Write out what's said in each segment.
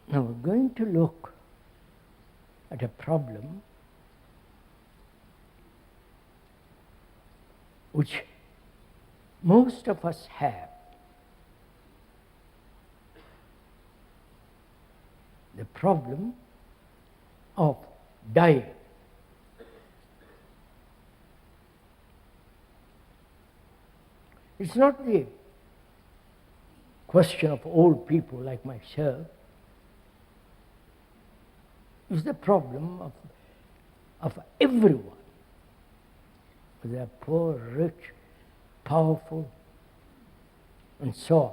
Now we're going to look at a problem which most of us have. The problem of dying. It's not the question of old people like myself. It's the problem of everyone, whether they're poor, rich, powerful, and so on.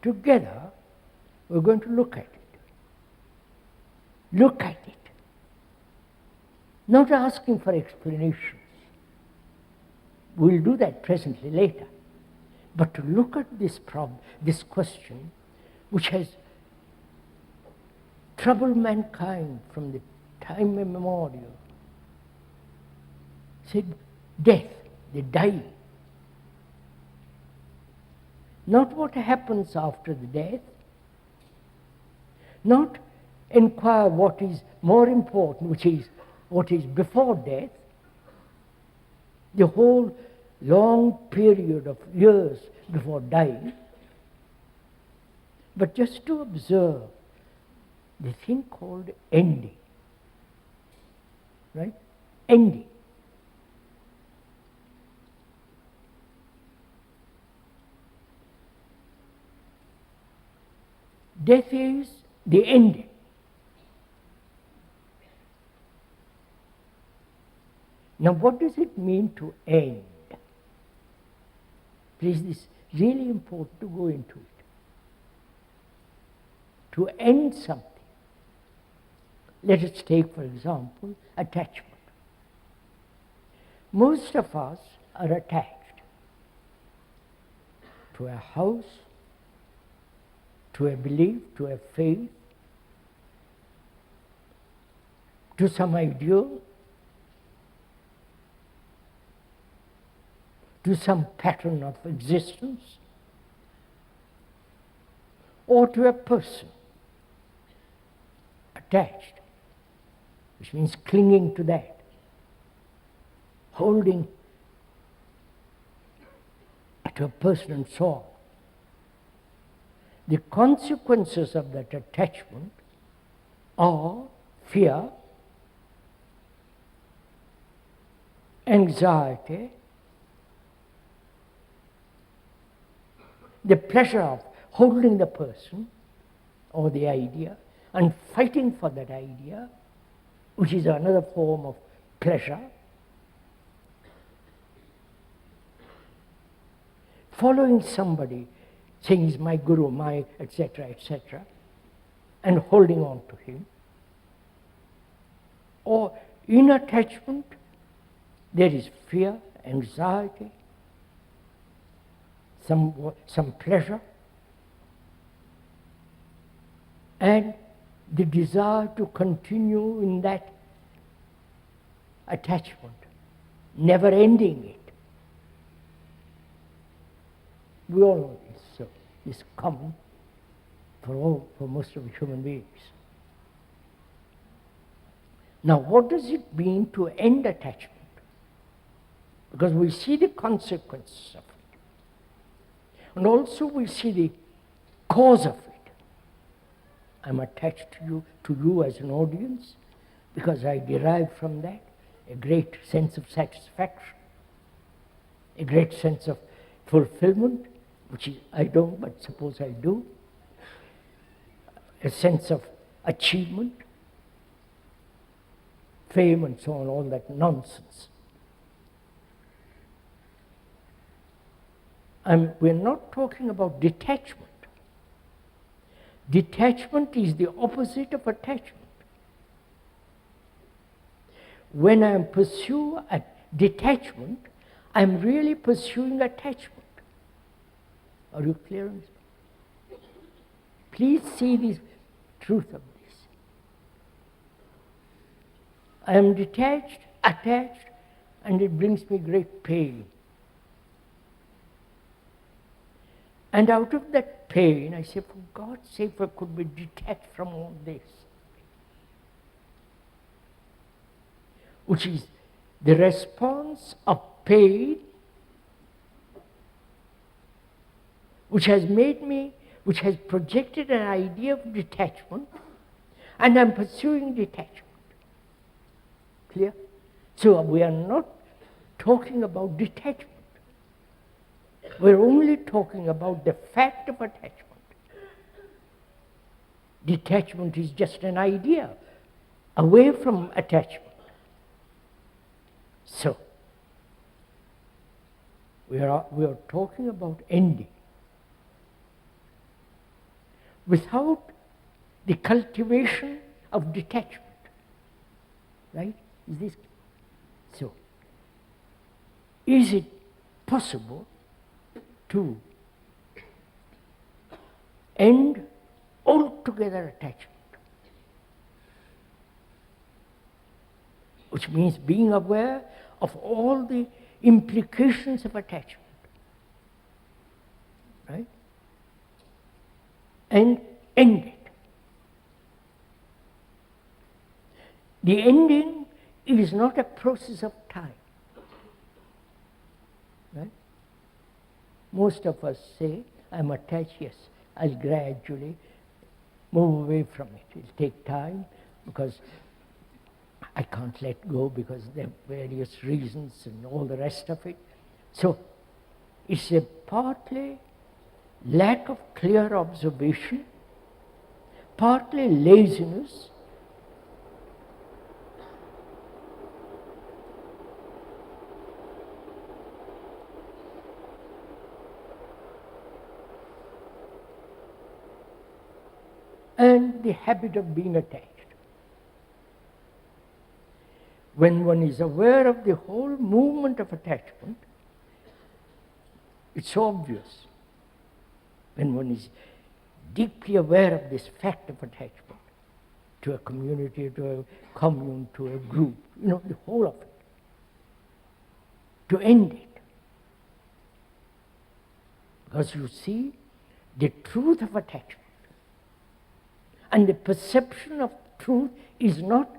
Together, we're going to look at it. Look at it. Not asking for explanations. We'll do that presently later. But to look at this problem, this question, which has troubled mankind from the time immemorial. Said death, the dying. Not what happens after the death, not inquire what is more important, which is what is before death, the whole long period of years before dying, but just to observe the thing called ending. Right? Ending. Death is the ending. Now, what does it mean to end? Please, this is really important to go into it. To end something. Let us take, for example, attachment. Most of us are attached to a house, to a belief, to a faith, to some ideal, to some pattern of existence, or to a person. Attached, which means clinging to that, holding to a person and so on. The consequences of that attachment are fear, anxiety, the pleasure of holding the person or the idea and fighting for that idea, which is another form of pleasure, following somebody, saying he's my guru, my etc., and holding on to him. Or in attachment, there is fear, anxiety, some pleasure, and the desire to continue in that attachment, never ending it. We all know this, so it's common for most of the human beings. Now, what does it mean to end attachment? Because we see the consequences of it. And also we see the cause of it. I'm attached to you as an audience because I derive from that a great sense of satisfaction, a great sense of fulfillment, which I don't, but suppose I do, a sense of achievement, fame and so on, all that nonsense. We're not talking about detachment. Detachment is the opposite of attachment. When I pursue a detachment, I'm really pursuing attachment. Are you clear on this? Please see the truth of this. I am detached, attached, and it brings me great pain. And out of that pain, I say, for God's sake, if I could be detached from all this, which is the response of pain, which has made me, which has projected an idea of detachment, and I'm pursuing detachment. Clear? So we are not talking about detachment. We're only talking about the fact of attachment. Detachment is just an idea away from attachment. So, we are talking about ending. Without the cultivation of detachment. Right? Is this so? Is it possible to end altogether attachment? Which means being aware of all the implications of attachment. Right? And end it. The ending is not a process of time. Right? Most of us say, I'm attached, yes, I'll gradually move away from it. It'll take time because I can't let go because there are various reasons and all the rest of it. So it's a partly lack of clear observation, partly laziness, and the habit of being attached. When one is aware of the whole movement of attachment, it's obvious. When one is deeply aware of this fact of attachment to a community, to a commune, to a group, the whole of it, to end it. Because you see, the truth of attachment and the perception of truth is not